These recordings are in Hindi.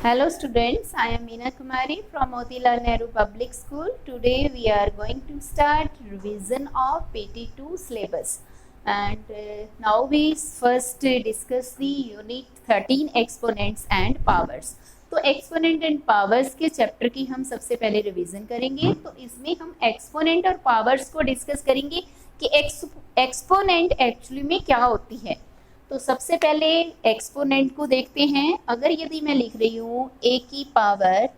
Hello students, I am Meena Kumari from Motilal Nehru Public School. Today we are going to start revision of PT2 syllabus and now we first discuss the unit 13 exponents and powers. तो एक्सपोनेंट एंड पावर्स के चैप्टर की हम सबसे पहले रिवीजन करेंगे। तो इसमें हम एक्सपोनेंट और पावर्स को डिस्कस करेंगे कि एक्सपोनेंट एक्चुअली में क्या होती है। तो सबसे पहले एक्सपोनेंट को देखते हैं। अगर यदि मैं लिख रही हूँ a की पावर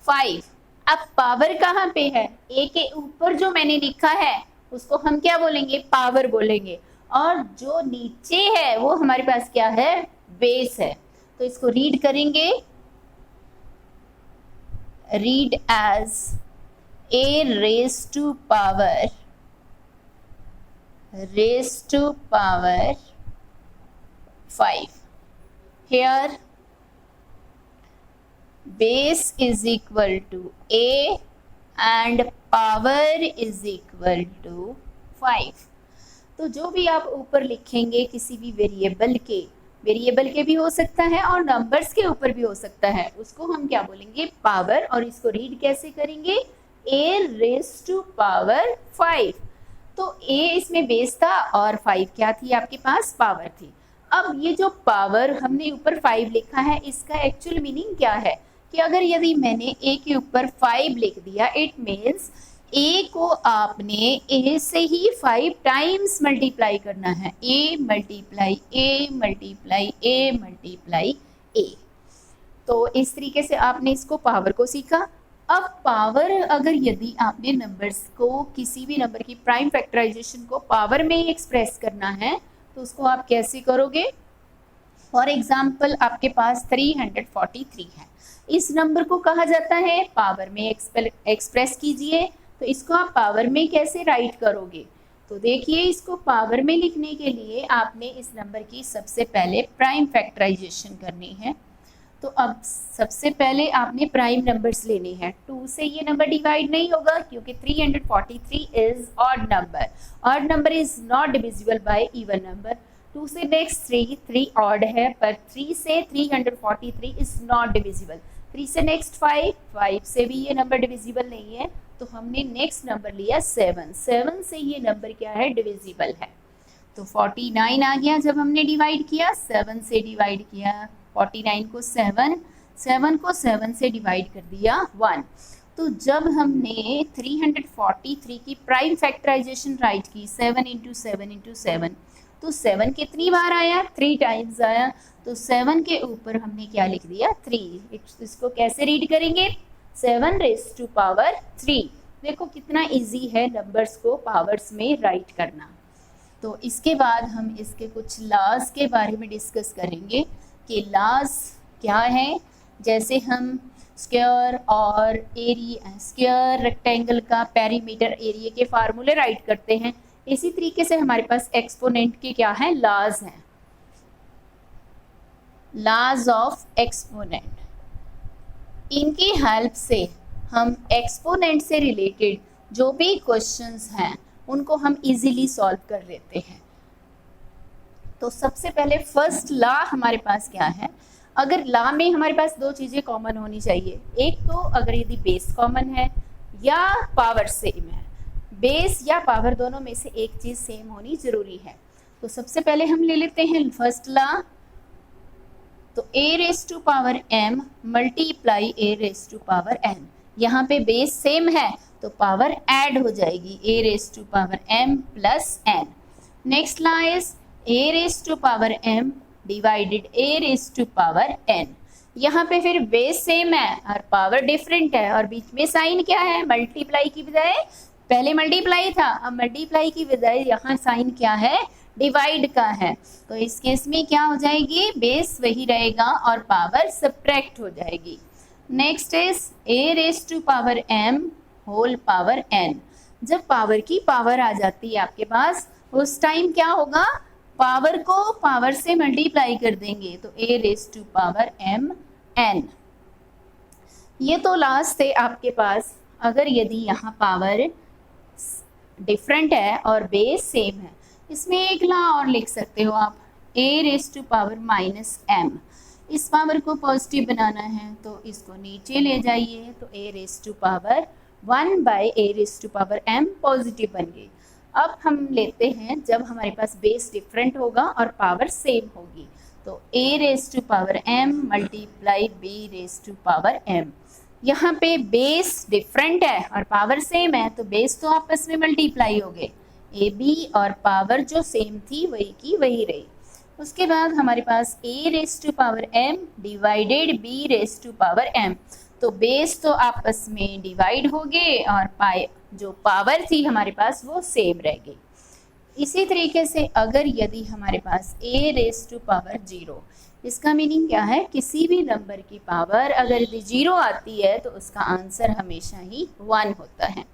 5, अब पावर कहाँ पे है? a के ऊपर जो मैंने लिखा है उसको हम क्या बोलेंगे? पावर बोलेंगे। और जो नीचे है वो हमारे पास क्या है? बेस है। तो इसको रीड करेंगे, read as a raised to power 5. Here base is equal to a and power is equal to 5. तो जो भी आप ऊपर लिखेंगे किसी भी वेरिएबल के भी हो सकता है और नंबर्स के ऊपर भी हो सकता है, उसको हम क्या बोलेंगे? पावर। और इसको रीड कैसे करेंगे? a raised to power 5। तो a इसमें बेस था और 5 क्या थी? आपके पास पावर थी। अब ये जो पावर हमने ऊपर 5 लिखा है, इसका एक्चुअल मीनिंग क्या है कि अगर यदि मैंने a के ऊपर 5 लिख दिया, इट मीन्स a को आपने a से ही 5 टाइम्स मल्टीप्लाई करना है। a multiply a multiply a multiply a। तो इस तरीके से आपने इसको पावर को सीखा। अब पावर, अगर यदि आपने नंबर्स को, किसी भी नंबर की प्राइम फैक्टराइजेशन को पावर में ही एक्सप्रेस करना है तो उसको आप कैसे करोगे? फॉर एग्जाम्पल आपके पास 343 है, इस नंबर को कहा जाता है पावर में एक्सप्रेस कीजिए। तो इसको आप पावर में कैसे राइट करोगे? तो देखिए, इसको पावर में लिखने के लिए आपने इस नंबर की सबसे पहले प्राइम फैक्टराइजेशन करनी है। तो अब सबसे पहले आपने प्राइम नंबर्स लेने हैं। 2 से ये नंबर डिवाइड नहीं होगा क्योंकि 343 is odd number. Odd number is not divisible by even number. 2 से नेक्स्ट 3 ऑड है, पर 3 से 343 इज नॉट डिविजिबल। 3 से नेक्स्ट 5 से भी ये नंबर डिविजिबल नहीं है। तो हमने नेक्स्ट नंबर लिया 7 से ये नंबर क्या है? डिविजिबल है। तो 49 आ गया जब हमने डिवाइड किया, 7 से डिवाइड किया 49 को 7 को 7 से डिवाइड कर दिया 1। तो जब हमने 343 की प्राइम फैक्टराइजेशन राइट की 7 इंटू 7 इंटू 7, तो 7 कितनी बार आया? 3 टाइम्स आया। तो 7 के ऊपर हमने क्या लिख दिया? 3। इसको कैसे रीड करेंगे? 7 रेज़्ड टू पावर 3। देखो कितना इजी है नंबर्स को पावर्स में राइट करना। तो इसके बाद हम इसके कुछ लॉज के बारे में डिस्कस करेंगे कि लॉज क्या है। जैसे हम स्क्वायर और एरिया, स्क्वायर रेक्टेंगल का पेरीमीटर एरिया के फार्मूले राइट करते हैं, इसी तरीके से हमारे पास एक्सपोनेंट के क्या है? लॉज हैं, लॉज ऑफ एक्सपोनेंट। इनकी हेल्प से हम एक्सपोनेंट से रिलेटेड जो भी क्वेश्चंस हैं उनको हम इजीली सॉल्व कर लेते हैं। तो सबसे पहले फर्स्ट लॉ हमारे पास क्या है? अगर लॉ में हमारे पास दो चीज़ें कॉमन होनी चाहिए। एक तो अगर यदि बेस कॉमन है या पावर सेम है, बेस या पावर दोनों में से एक चीज़ सेम होनी जरूरी है। तो सबसे पहले हम ले लेते हैं फर्स्ट लॉ। तो a raise to power m multiply a raise to power n। यहाँ पे बेस सेम है तो पावर ऐड हो जाएगी, a raise to power m plus n। Next law is a raise to power m divided a raise to power n। यहाँ पे फिर बेस सेम है और पावर डिफरेंट है और बीच में साइन क्या है? मल्टीप्लाई की बजाय, पहले मल्टीप्लाई था, अब मल्टीप्लाई की बजाय यहाँ साइन क्या है? डिवाइड का है। तो इस केस में क्या हो जाएगी? बेस वही रहेगा और पावर सब्ट्रैक्ट हो जाएगी। Next is a raise to power m whole power n। जब पावर की पावर आ जाती है आपके पास, उस टाइम क्या होगा? पावर को पावर से मल्टीप्लाई कर देंगे, तो a raise to power m n। ये तो लास्ट थे आपके पास। अगर यदि यहाँ पावर डिफरेंट है और बेस सेम है, इसमें एक लॉ और लिख सकते हो आप, a raise to power minus m। इस पावर को पॉजिटिव बनाना है तो इसको नीचे ले जाइए, तो a raise to power 1 by a raise to power m positive बन गई। अब हम लेते हैं जब हमारे पास बेस डिफरेंट होगा और पावर सेम होगी, तो a raise to power m multiply b raise to power m। यहाँ पे बेस डिफरेंट है और पावर सेम है, तो बेस तो आपस में मल्टीप्लाई हो गए, ए बी और पावर जो सेम थी वही की वही रही। उसके बाद हमारे पास a raise to power m divided b raise to power m, तो बेस तो आपस में डिवाइड हो गए और जो पावर थी हमारे पास वो सेम रह गई। इसी तरीके से अगर यदि हमारे पास a रेज़ टू पावर 0, इसका मीनिंग क्या है, किसी भी नंबर की पावर अगर यदि 0 आती है तो उसका आंसर हमेशा ही 1 होता है।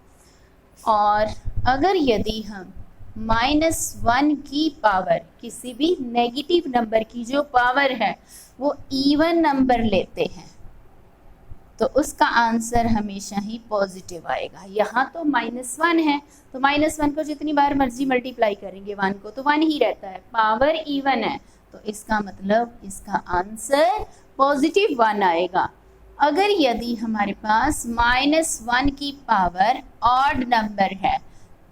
और अगर यदि हम -1 की पावर, किसी भी नेगेटिव नंबर की जो पावर है वो इवन नंबर लेते हैं तो उसका आंसर हमेशा ही पॉजिटिव आएगा। यहाँ तो -1 है, तो -1 को जितनी बार मर्जी मल्टीप्लाई करेंगे 1 को तो 1 ही रहता है, पावर इवन है तो इसका मतलब इसका आंसर पॉजिटिव 1 आएगा। अगर यदि हमारे पास -1 की पावर ऑड नंबर है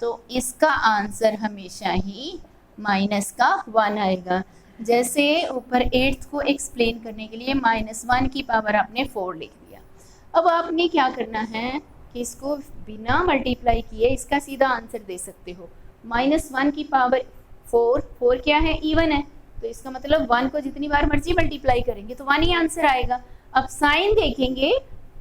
तो इसका आंसर हमेशा ही -1 आएगा। जैसे ऊपर 8th को एक्सप्लेन करने के लिए -1 की पावर आपने 4 लिख दिया। अब आपने क्या करना है कि इसको बिना मल्टीप्लाई किए इसका सीधा आंसर दे सकते हो। -1 की पावर 4 क्या है, इवन है, तो इसका मतलब 1 को जितनी बार मर्जी मल्टीप्लाई करेंगे तो 1 ही आंसर आएगा। अब साइन देखेंगे,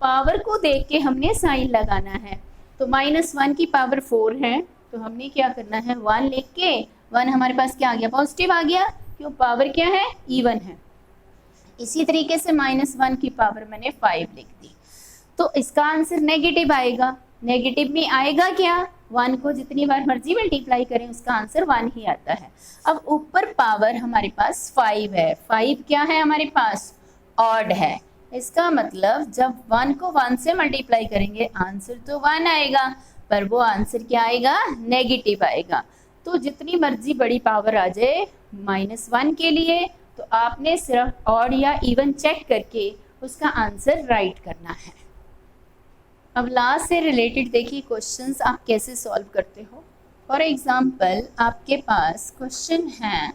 पावर को देख के हमने साइन लगाना है, तो -1 की पावर 4 है तो हमने क्या करना है 1 लिख के, 1 हमारे पास क्या आ गया, पॉजिटिव आ गया, क्यों पावर क्या है, इवन है। इसी तरीके से -1 की पावर मैंने 5 लिख दी तो इसका आंसर नेगेटिव आएगा। नेगेटिव में आएगा क्या, 1 को जितनी बार मर्जी मल्टीप्लाई करें उसका आंसर 1 ही आता है। अब ऊपर पावर हमारे पास 5 है, 5 क्या है हमारे पास, ऑड है, इसका मतलब जब 1 को 1 से मल्टीप्लाई करेंगे आंसर तो 1 आएगा, पर वो आंसर क्या आएगा, नेगेटिव आएगा। तो जितनी मर्जी बड़ी पावर आ जाए -1 के लिए तो आपने सिर्फ ऑड या इवन चेक करके उसका आंसर राइट करना है। अब लास्ट से रिलेटेड देखिए क्वेश्चंस आप कैसे सॉल्व करते हो। फॉर एग्जांपल आपके पास क्वेश्चन है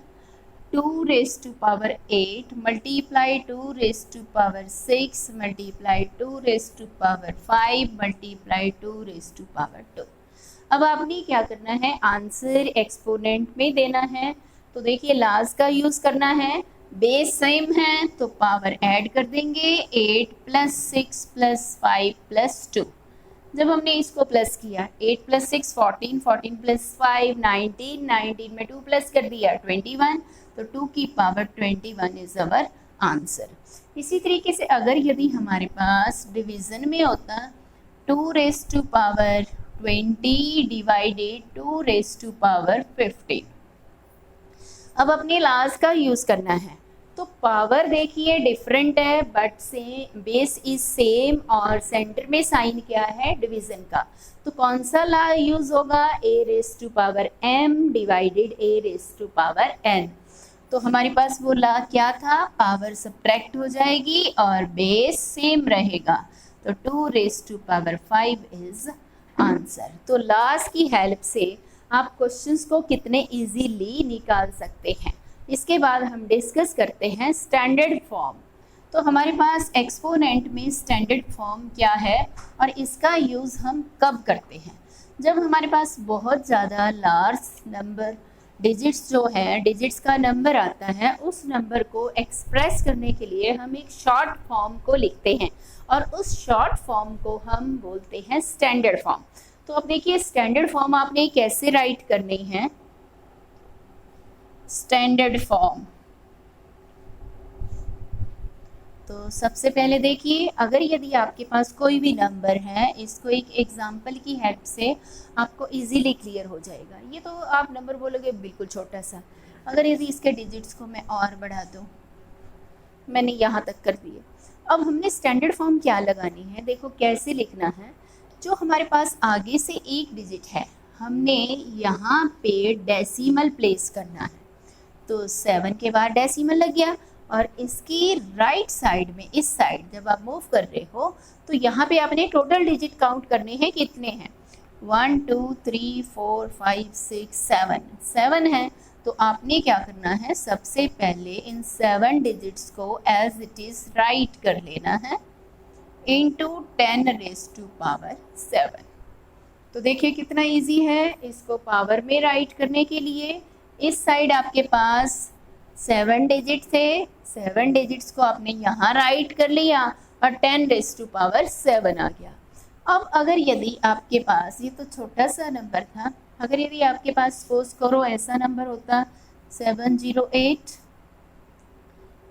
2 raise to power 8 multiply 2 raise to power 6 multiply 2 raise to power 5 multiply 2 raise to power 2। अब आपने क्या करना है, आंसर एक्सपोनेंट में देना है। तो देखिए लास्ट का यूज़ करना है, बेस सेम है तो पावर ऐड कर देंगे, 8 + 6 + 5 + 2। जब हमने इसको प्लस किया 8 + 6 14, 14 + 5 19, 19 में 2 प्लस कर दिया 21, तो 2 की पावर 21 इज अवर आंसर। इसी तरीके से अगर यदि हमारे पास डिवीज़न में होता 2 raise to power 20 divided 2 raise to power 15। अब अपने लास्ट का यूज़ करना है, तो पावर देखिए डिफरेंट है बट से बेस इज सेम और सेंटर में साइन क्या है, डिवीज़न का, तो कौन सा ला यूज़ होगा, a raise to power m divided a raise to power n। तो हमारे पास वो ला क्या था, पावर सब्ट्रैक्ट हो जाएगी और बेस सेम रहेगा, तो 2 raise to power 5 is answer. तो लास्ट की हेल्प से आप क्वेश्चंस को कितने इजीली निकाल सकते हैं। इसके बाद हम डिस्कस करते हैं स्टैंडर्ड फॉर्म। तो हमारे पास एक्सपोनेंट में स्टैंडर्ड फॉर्म क्या है और इसका यूज़ हम कब करते हैं, जब हमारे पास बहुत ज़्यादा लार्ज नंबर डिजिट्स जो है, डिजिट्स का नंबर आता है, उस नंबर को एक्सप्रेस करने के लिए हम एक शॉर्ट फॉर्म को लिखते हैं और उस शॉर्ट फॉर्म को हम बोलते हैं स्टैंडर्ड फॉर्म। तो अब देखिए स्टैंडर्ड फॉर्म आपने कैसे राइट करनी है, स्टैंडर्ड फॉर्म। तो सबसे पहले देखिए अगर यदि आपके पास कोई भी नंबर है, इसको एक एग्जांपल की हेल्प से आपको इजीली क्लियर हो जाएगा। ये तो आप नंबर बोलोगे बिल्कुल छोटा सा, अगर यदि इसके डिजिट्स को मैं और बढ़ा दूँ, मैंने यहाँ तक कर दिए। अब हमने स्टैंडर्ड फॉर्म क्या लगानी है, देखो कैसे लिखना है। जो हमारे पास आगे से एक डिजिट है हमने यहाँ पे डेसिमल प्लेस करना है, तो 7 के बाद डेसिमल लग गया और इसकी राइट साइड में, इस साइड जब आप मूव कर रहे हो तो यहाँ पे आपने टोटल डिजिट काउंट करने हैं, कितने हैं 1 2 3 4 5 6 7 7 है। तो आपने क्या करना है, सबसे पहले इन 7 डिजिट्स को एज इट इज राइट कर लेना है इंटू 10 रेज़ टू पावर 7। तो देखिए कितना इजी है इसको पावर में राइट करने के लिए। इस साइड आपके पास 7 डिजिट थे, 7 डिजिट्स को आपने यहाँ राइट कर लिया और 10 रेज़ टू पावर 7 आ गया। अब अगर यदि आपके पास, ये तो छोटा सा नंबर था, अगर यदि आपके पास सपोज करो ऐसा नंबर होता 708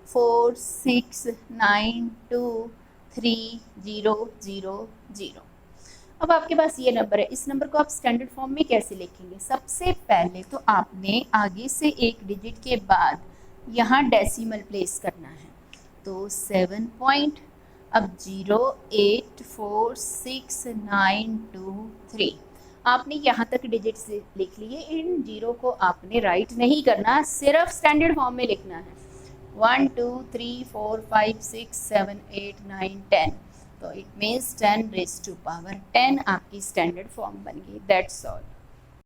4 6 9 2 3 0 0 0। अब आपके पास ये नंबर है, इस नंबर को आप स्टैंडर्ड फॉर्म में कैसे लिखेंगे? सबसे पहले तो आपने आगे से एक डिजिट के बाद यहाँ डेसिमल प्लेस करना है। तो 7 पॉइंट, अब 0 8 4 6 9 2 3 आपने यहाँ तक डिजिट्स लिख लिए। इन जीरो को आपने राइट नहीं करना, सिर्फ स्टैंडर्ड फॉर्म में लिखना है 1 2 3 4 5 6 7 8 9 10। तो it means 10 raise to power 10 आपकी स्टैंडर्ड फॉर्म बन गई। That's all.